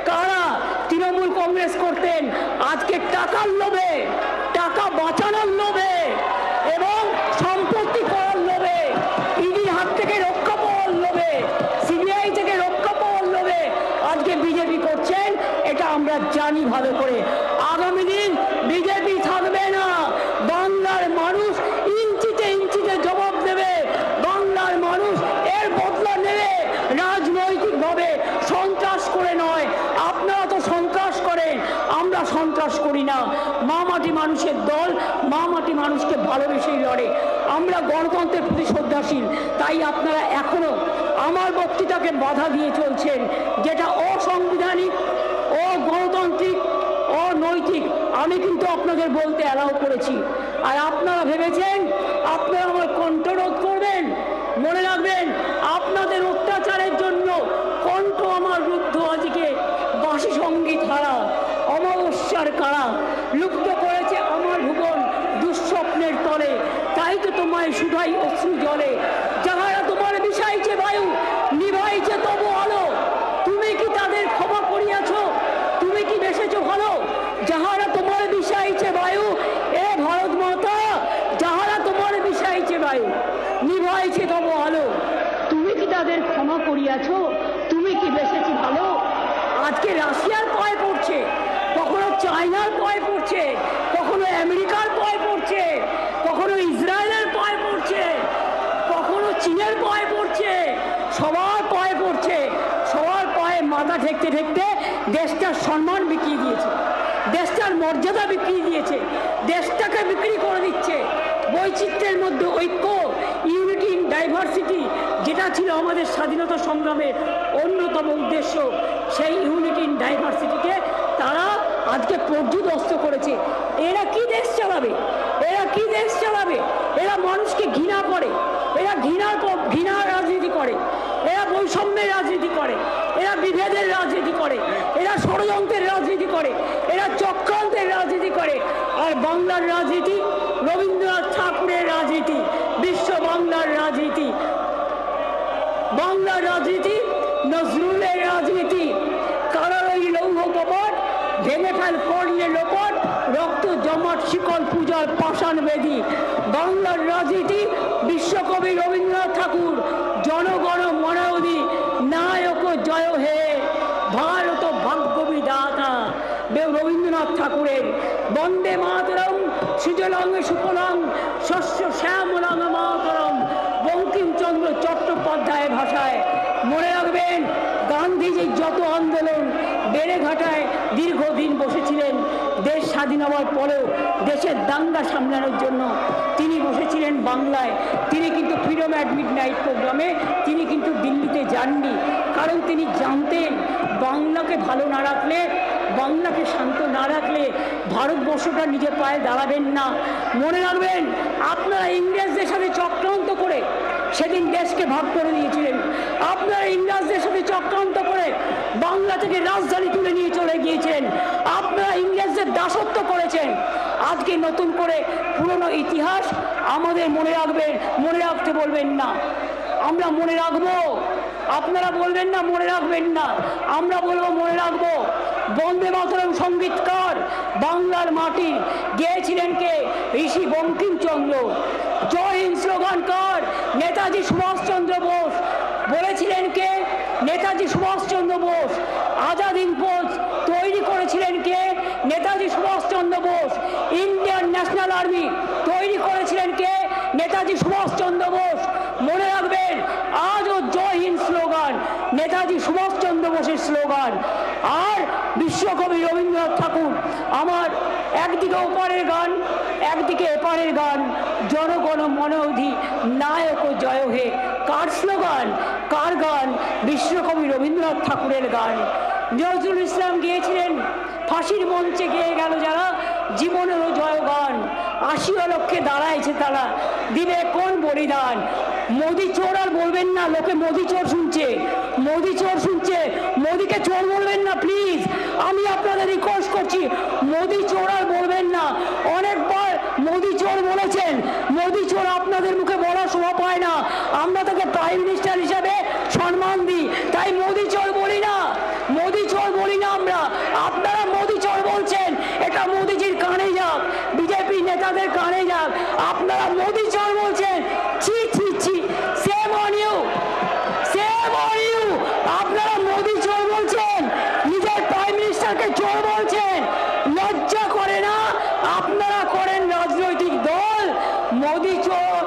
কারা তৃণমূল কংগ্রেস করতেন, আজকে টাকার লোভে, টাকা বাঁচানোর লোভে এবং সম্পত্তি করার লোভে, ইডির হাত থেকে রক্ষা পাওয়ার লোভে, সিবিআই থেকে রক্ষা পাওয়ার লোভে আজকে বিজেপি করছেন। এটা আমরা জানি ভালো করে। আগামী দিন বিজেপি থাকবে না। বাংলার মানুষ ইঞ্চিতে ইঞ্চিতে জবাব দেবে। বাংলার মানুষ এর বদলা নেবে রাজনৈতিকভাবে, সন্ত্রাস করে নয়। আপনারা তো সন্ত্রাস করেন, আমরা সন্ত্রাস করি না। মা মাটি মানুষের দল মা মাটি মানুষকে ভালোবেসেই লড়ে। আমরা গণতন্ত্রের প্রতি শ্রদ্ধাশীল, তাই আপনারা এখনো আমার বক্তৃতাকে বাধা দিয়ে চলছেন, যেটা অসাংবিধানিক, অগণতান্ত্রিক, অনৈতিক। আমি কিন্তু আপনাদের বলতে অ্যালাউ করেছি, আর আপনারা ভেবেছেন আপনারা আমার কণ্ঠরোধ করবেন। মনে রাখবেন, আপনাদের অত্যাচারের জন্য কণ্ঠ আমার রুদ্ধ আজকে বাঁশি সঙ্গীত হারা, অমাবস্যার কারা লুপ্ত করেছে আমার ভুবন দুঃস্বপ্নের তলে। তাই তো তোমায় শুধাই অশ্রু জলে, যাহারা তোমার বিষাইছে বায়ু, নিভাইছে তবু আলো। তুমি কি তাদের ক্ষমা করিয়াছ? তুমি কি বেসেছ ভালো? যাহারা তোমার বিষাইছে বায়ু, এ ভারত মাতা, যাহারা তোমার বিষাইছে বায়ু, নিভাইছে তবু আলো। তুমি কি তাদের ক্ষমা করিয়াছ? তুমি কি বেসেছ ভালো? আজকে রাশিয়ার পায়ে পড়ছে, কখনো চায়নার পায়ে পড়ছে, কখনো আমেরিকার পায়ে পড়ছে, কখনো ইসরায়েলের পায়ে পড়ছে, কখনো চীনের পায়ে পড়ছে, সবার পায়ে পড়ছে। সবার পায়ে মাথা ঠেকতে ঠেকতে দেশটার সম্মান বিক্রি দিয়েছে, দেশটার মর্যাদা বিক্রি দিয়েছে, দেশটাকে বিক্রি করে দিচ্ছে। বৈচিত্র্যের মধ্যে ঐক্য, ইউনিটি ইন ডাইভার্সিটি, যেটা ছিল আমাদের স্বাধীনতা সংগ্রামের অন্যতম উদ্দেশ্য, সেই ইউনিটি ইন ডাইভার্সিটিকে তারা আজকে পর্যুদস্ত করেছে। এরা কি দেশ চালাবে? এরা কি দেশ চালাবে? এরা মানুষকে ঘৃণা করে, এরা ঘৃণার রাজনীতি করে, এরা বৈষম্যের রাজনীতি করে, এরা বিভেদের রাজনীতি করে, এরা ষড়যন্ত্রের রাজনীতি করে, এরা চক্রান্তের রাজনীতি করে। আর বাংলার রাজনীতি রবীন্দ্রনাথ ঠাকুরের রাজনীতি, বিশ্ব বাংলার রাজনীতি, বাংলার রাজনীতি নজরুলের রাজনীতি। কারার ওই লৌহ কপট ভেঙে ফেল করলে লোপট, রক্ত জমাট শিকল পূজার পাষাণ বেদী। বাংলার রাজনীতি বিশ্বকবি রবীন্দ্রনাথ ঠাকুর, জনগণ মনায়দি নায়ক জয় হে ভারত ভাগ্য বিধাতা, রবীন্দ্রনাথ ঠাকুরের বন্দে মাতরম সুজলাং সুফলাং শস্য শ্যামলাং মাতরম, বঙ্কিমচন্দ্র চট্টোপাধ্যায়ের ভাষায়। মনে রাখবেন, গান্ধীজির যত আন্দোলন বেড়েঘাটায় দীর্ঘদিন বসেছিলেন, দেশ স্বাধীন হওয়ার পরেও দেশের দাঙ্গা সামলানোর জন্য তিনি বসেছিলেন বাংলায়। তিনি কিন্তু ফ্রিডম অ্যাট মিডনাইট প্রোগ্রামে তিনি কিন্তু দিল্লিতে যাননি, কারণ তিনি জানতেন বাংলাকে ভালো না রাখলে, বাংলাকে শান্ত না রাখলে ভারতবর্ষটা নিজের পায়ে দাঁড়াবেন না। মনে রাখবেন, আপনারা ইংরেজদের সাথে চক্রান্ত করে সেদিন দেশকে ভাগ করে দিয়েছিলেন। আপনারা ইংরেজদের সাথে চক্রান্ত করে বাংলা থেকে রাজধানী তুলে নিয়ে চলে গিয়েছেন। আপনারা ইংরেজদের দাসত্ব করেছেন। আজকে নতুন করে পুরনো ইতিহাস আমাদের মনে রাখবেন, মনে রাখতে বলবেন না। আমরা মনে রাখবো, আপনারা বলবেন না মনে রাখবেন না, আমরা বলবো মনে রাখবো। বন্দে মাতরম সঙ্গীতকার বাংলার মাটি গেয়েছিলেন কে? ঋষি বঙ্কিমচন্দ্র। জয় হিন্দ স্লোগানকার নেতাজি সুভাষচন্দ্র বোস। বলেছিলেন কে? নেতাজি সুভাষচন্দ্র বোস। আজাদ হিন্দ ফৌজ তৈরি করেছিলেন কে? Netaji Subhash Chandra Bose. Indian National Army তৈরি করেছিলেন কে? নেতাজি সুভাষচন্দ্র বোস। মনে রাখবেন, আজও জয় হিন্দ স্লোগান নেতাজি সুভাষচন্দ্র বোসের স্লোগান। আর বিশ্বকবি রবীন্দ্রনাথ ঠাকুর আমার একদিকে ওপারের গান, একদিকে এপারের গান, জনগণ মনোধি নায়ক জয় হে। কার স্লোগান, কার গান? বিশ্বকবি রবীন্দ্রনাথ ঠাকুরের গান। নজরুল ইসলাম গিয়েছিলেন, ফাঁসির মঞ্চে গিয়ে গেল যারা, জীবনেরও জয় গান। ৮০ লক্ষে দাঁড়াইছে তারা, দিবে কোন বলিদান। মোদি চোর আর বলবেন না, লোকে মোদি চোর শুনছে, মোদি চোর শুনছে, মোদিকে চোর বলবেন না প্লিজ। আমি আপনাদের রিকোয়েস্ট করছি, মোদি চোর আর বলবেন না। অনেকবার মোদি চোর বলেছেন, মোদি চোর আপনাদের মুখে বলা শোভা পায় না। আমরা তাকে প্রাইম মিনিস্টার হিসাবে সম্মান দিই, তাই মোদি চোর বলি না, মোদি চোর বলি না। আপনারা মোদি চোর বলছেন, এটা মোদিজির কানে যাক, বিজেপি নেতাদের কানে যাক, আপনারা মোদি চোর বলছেন। ছি ছি ছি, shame on you, shame on you. আপনারা মোদি চোর বলছেন, নিজের প্রাইম মিনিস্টারকে চোর বলছেন, লজ্জা করে না? আপনারা করেন রাজনৈতিক দল মোদি চোর।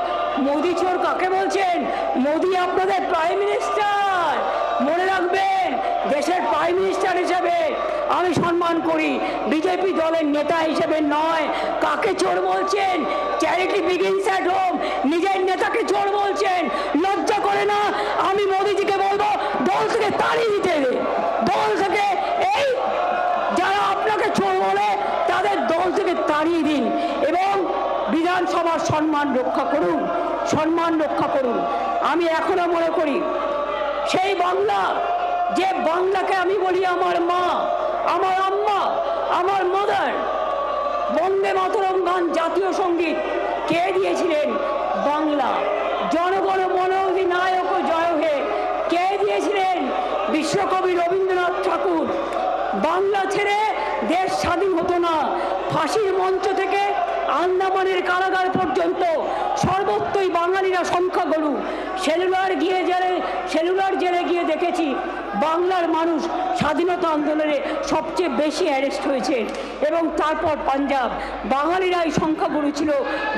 মোদি চোর কাকে বলছেন? মোদি আপনাদের প্রাইম মিনিস্টার, মনে রাখবেন। দেশের প্রাইম মিনিস্টার হিসেবে আমি সম্মান করি, বিজেপি দলের নেতা হিসেবে নয়। কাকে চোর বলছেন? চ্যারিটি বিগিনস অ্যাট হোম, নিজের নেতাকে চোর বলছেন, লজ্জা করে না? আমি মোদিজিকে বলবো দল থেকে তাড়িয়ে দিতে, দল থেকে এই যারা আপনাকে চোর বলে তাদের দল থেকে তাড়িয়ে দিন এবং বিধানসভার সম্মান রক্ষা করুন, সম্মান রক্ষা করুন। আমি এখনো মনে করি সেই বাংলা, যে বাংলাকে আমি বলি আমার মা, আমার আম্মা, আমার মাদার। বন্দে মাতরম গান জাতীয় সঙ্গীত কে দিয়েছিলেন? বাংলা। জনগণ মন অধিনায়ক জয় হে কে দিয়েছিলেন? বিশ্বকবি রবীন্দ্রনাথ ঠাকুর। বাংলা ছেড়ে দেশ স্বাধীন হতো না। ফাঁসির মঞ্চ থেকে আন্দামানের কারাগার পর্যন্ত সর্বত্রই বাঙালিরা সংখ্যাগুরু। সেলুলার জেলে গিয়ে দেখেছি বাংলার মানুষ স্বাধীনতা আন্দোলনে সবচেয়ে বেশি অ্যারেস্ট হয়েছে এবং তারপর পাঞ্জাব। বাঙালিরাই সংখ্যাগুরু ছিল।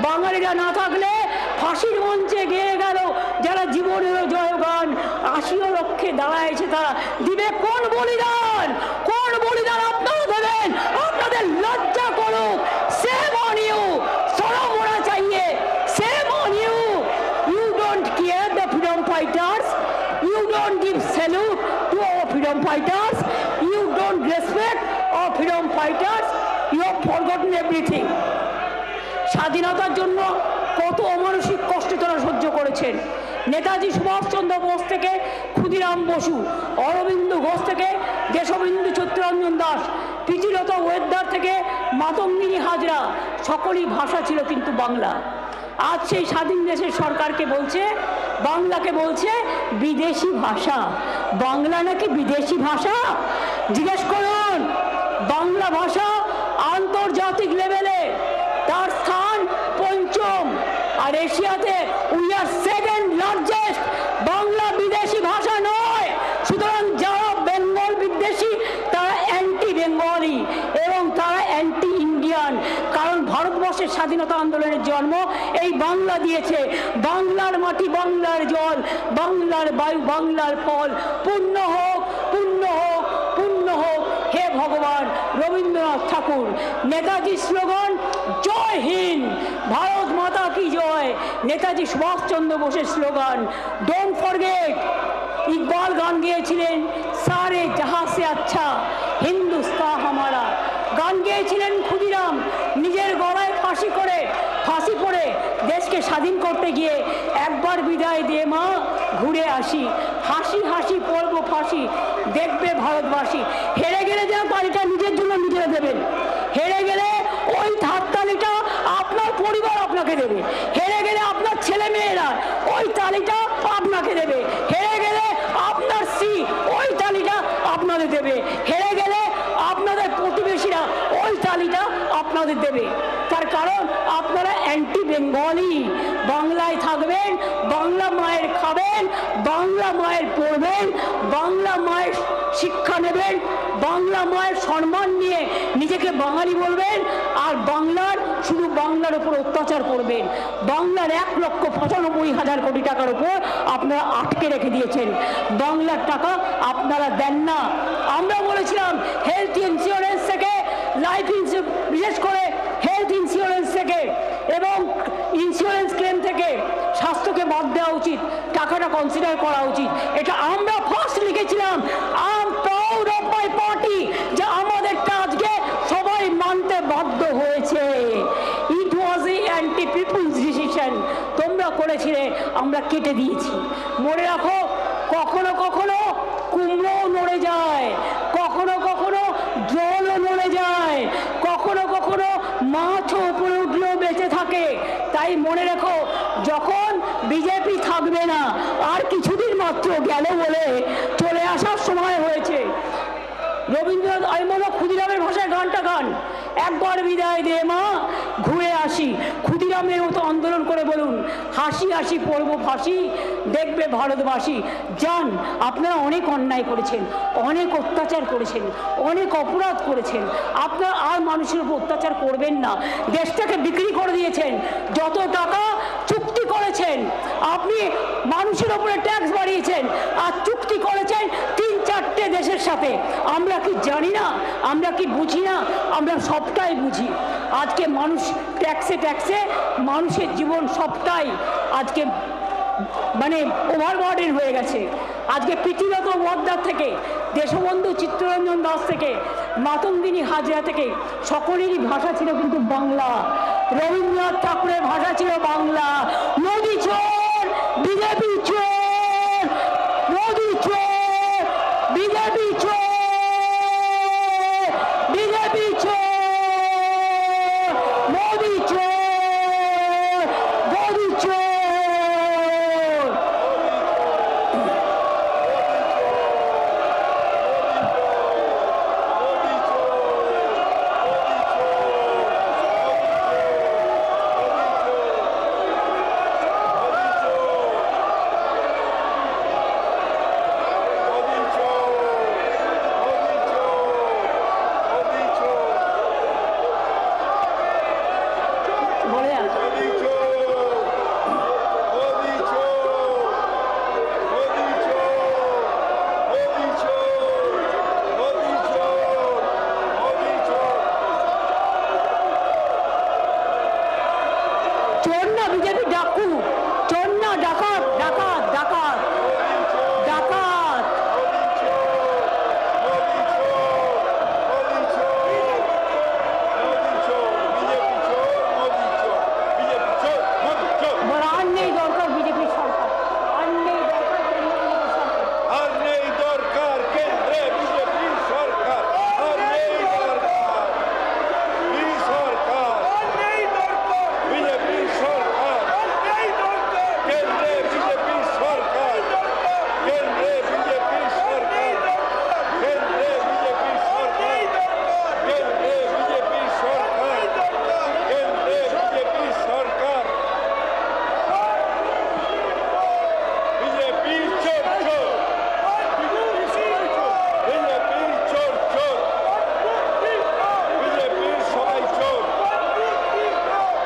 বাঙালিরা না থাকলে ফাঁসির মঞ্চে গেয়ে গেল যারা জীবনের জয়গান, ৮০ লক্ষে দাঁড়ায়ছে, তারা দিবে কোন বলিদান? কোন বলিদান আপনারা দেবেন? আপনাদের লজ্জা করুক। সেম অন ইউ, শরম होना चाहिए। Shame on you. You don't care the freedom fighters. You don't give salute to our freedom fighters. You don't respect our freedom fighters. You have forgotten everything. স্বাধীনতার জন্য কত অমানসিক কষ্ট তারা সহ্য করেছেন। নেতাজি সুভাষচন্দ্র বোস থেকে ক্ষুদিরাম বসু, অরবিন্দ ঘোষ থেকে দেশবন্ধু চিত্তরঞ্জন দাস, প্রীতিলতা ওয়েদার থেকে মাতঙ্গিনী হাজরা, সকলই ভাষা ছিল কিন্তু বাংলা। আজ সেই স্বাধীন দেশের সরকারকে বলছে, বাংলাকে বলছে বিদেশি ভাষা। বাংলা নাকি বিদেশি ভাষা? জিজ্ঞেস করুন। বাংলা ভাষা আন্তর্জাতিক লেভেলে তার স্থান পঞ্চম, আর এশিয়াতে we are second largest. Bangla বিদেশি ভাষা নয়। সুতরাং যারা বেঙ্গল বিদ্বেষী তারা অ্যান্টি বেঙ্গলি এবং তারা অ্যান্টি ইন্ডিয়ান। কারণ ভারতবর্ষের স্বাধীনতা আন্দোলনের জন্ম এই বাংলা দিয়েছে। বাংলার মাটি, বাংলার জল, বাংলার বায়ু, বাংলার ফল। পূর্ণ হোক, পূর্ণ হোক, পূর্ণ হোক হে ভগবান। রবীন্দ্রনাথ ঠাকুর। নেতাজি স্লোগান জয় হিন্দ, ভারত মাতা কি জয়। নেতাজি সুভাষচন্দ্র বোসের স্লোগান ডোন্ট ফরগেট। ইকবাল গান গিয়েছিলেন সারে জাহাঁ সে আচ্ছা হিন্দুস্তান হামারা। গান গিয়েছিলেন ক্ষুদিরাম, নিজের গলায় ফাঁসি পড়ে দেশকে স্বাধীন করতে গিয়ে একবার বিদায় দিয়ে মা ঘুরে আসি, হাসি হাসি পড়ব ফাঁসি, দেখবে ভারতবাসী। হেরে গেলে যেন তালিটা নিজের জন্য নিজেরা দেবেন। হেরে গেলে ওই হাততালিটা আপনার পরিবার আপনাকে দেবে। হেরে গেলে আপনার ছেলে মেয়েরা ওই তালিটা আপনাকে দেবে। হেরে গেলে আপনার স্ত্রী ওই তালিটা আপনাদের দেবে। হেরে গেলে আপনাদের প্রতিবেশীরা ওই তালিটা আপনাদের দেবে। তার কারণ আপনারা অ্যান্টি বেঙ্গলি। বাংলায় থাকবেন, বাংলা মায়ের খাবেন, বাংলা মায়ের পড়বেন, বাংলা মায়ের শিক্ষা নেবেন, বাংলা মায়ের সম্মান নিয়ে নিজেকে বাঙালি বলবেন, আর বাংলার শুধু বাংলার উপর অত্যাচার করবেন। বাংলার ১,৯৫,০০০ কোটি টাকার উপর আপনারা আটকে রেখে দিয়েছেন। বাংলার টাকা আপনারা দেন না। আমরা বলেছিলাম হেলথ ইন্স্যুরেন্স থেকে, লাইফ ইন্স্যুরেন্স, বিশেষ করে হেলথ ইন্স্যুরেন্স থেকে এবং ইন্স্যুরেন্স ক্লেম থেকে স্বাস্থ্যকে বাদ দেওয়া উচিত, টাকাটা কনসিডার করা উচিত। এটা আমরা ফার্স্ট লিখেছিলাম। I am proud of my party যে আমাদেরটা আজকে সবাই মানতে বাধ্য হয়েছে। ইট ওয়াজ এ অ্যান্টি পিপুলস ডিসিশন। তোমরা করেছিলে, আমরা কেটে দিয়েছি। মনে রাখো, কখনো কখনো কুমড়োও নড়ে যায়, কখনো কখনো জলও নড়ে যায়, কখনো কখনো মাছও উপরে উঠলেও বেঁচে থাকে। তাই মনে রেখো, যখন বিজেপি থাকবে না, আর কিছুদিন মাত্র গেল বলে চলে আসার সময় হয়েছে। রবীন্দ্রনাথ আমি বলবো ক্ষুদিরামের ভাষায় গানটা গান, একবার বিদায় দে মা ঘুরে আসি। ক্ষুদিরামের মতো আন্দোলন করে বলুন, হাসি হাসি পড়ব ফাঁসি দেখবে ভারতবাসী। যান, আপনারা অনেক অন্যায় করেছেন, অনেক অত্যাচার করেছেন, অনেক অপরাধ করেছেন, আপনারা আর মানুষের উপর অত্যাচার করবেন না। দেশটাকে বিক্রি করে দিয়েছেন, যত টাকা চুক্তি করেছেন, আপনি মানুষের উপরে ট্যাক্স বাড়িয়েছেন আর চুক্তি করেছেন 3-4টে দেশের সাথে। আমরা কি জানি না? আমরা কি বুঝি না? আমরা সবটাই বুঝি। আজকে মানুষ ট্যাক্সে ট্যাক্সে মানুষের জীবন সবটাই আজকে মানে ওভারবার্ডেন হয়ে গেছে। আজকে প্রীতিলতা ওয়াদ্দার থেকে, দেশবন্ধু চিত্তরঞ্জন দাস থেকে, মাতঙ্গিনী হাজরা থেকে সকলেরই ভাষা ছিল কিন্তু বাংলা। রবীন্দ্রনাথ ঠাকুরের ভাষা ছিল বাংলা। মোদি চোর, বিজেপি চোর, মোদি চোর, বিজেপি চোর, বিজেপি চোর, মোদি চোর, মোদি চোর। চোর না বিজেপি ডাকু, চোর না ডাকাত, ডাকাত, ডাকাত, ডাকাত। আর নেই দরকার বিজেপি সরকার, আর নেই দরকার আর নেই দরকার কেন্দ্রে বিজেপি সরকার, আর নেই দরকার সরকার, আর নেই দরকার বিজেপি সরকার, আর নেই দরকার কেন্দ্রে বিজেপি সরকার, কেন্দ্রে বিজেপি সরকার, কেন্দ্রে বিজেপি সরকার, কেন্দ্রে বিজেপি সরকার, কেন্দ্রে বিজেপি সরকার। বিজেপি চোর চোর, বিজেপি চোর চোর, বিজেপির সবাই চোর,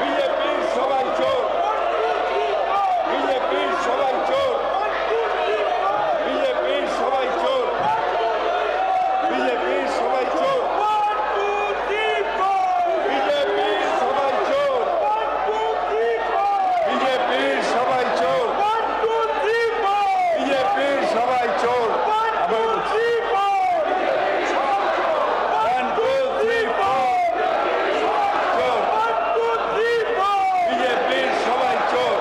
বিজেপির সবাই চোর, বিজেপির সবাই চোর, বিজেপির সবাই চোর, বিজেপির সবাই চোর, বিজেপির সবাই চোর, বিজেপির সবাই চোর, বিজেপির সবাই চোর। বিজেপির সবাই চোর,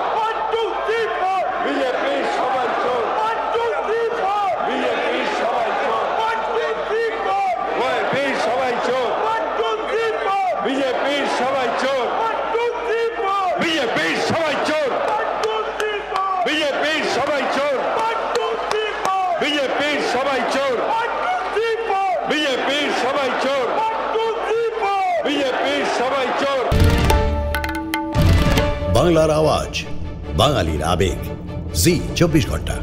বিজেপির সবাই চোর, বিজেপির সবাই চোর, বিজেপির সবাই চোর, বিজেপির সবাই চোর, বিজেপির সবাই চোর, বিজেপির সবাই চোর, বিজেপির সবাই চোর, বিজেপির সবাই চোর, বিজেপির সবাই চোর। বাংলার আওয়াজ, বাঙালির আবেগ, জি 24 ঘন্টা।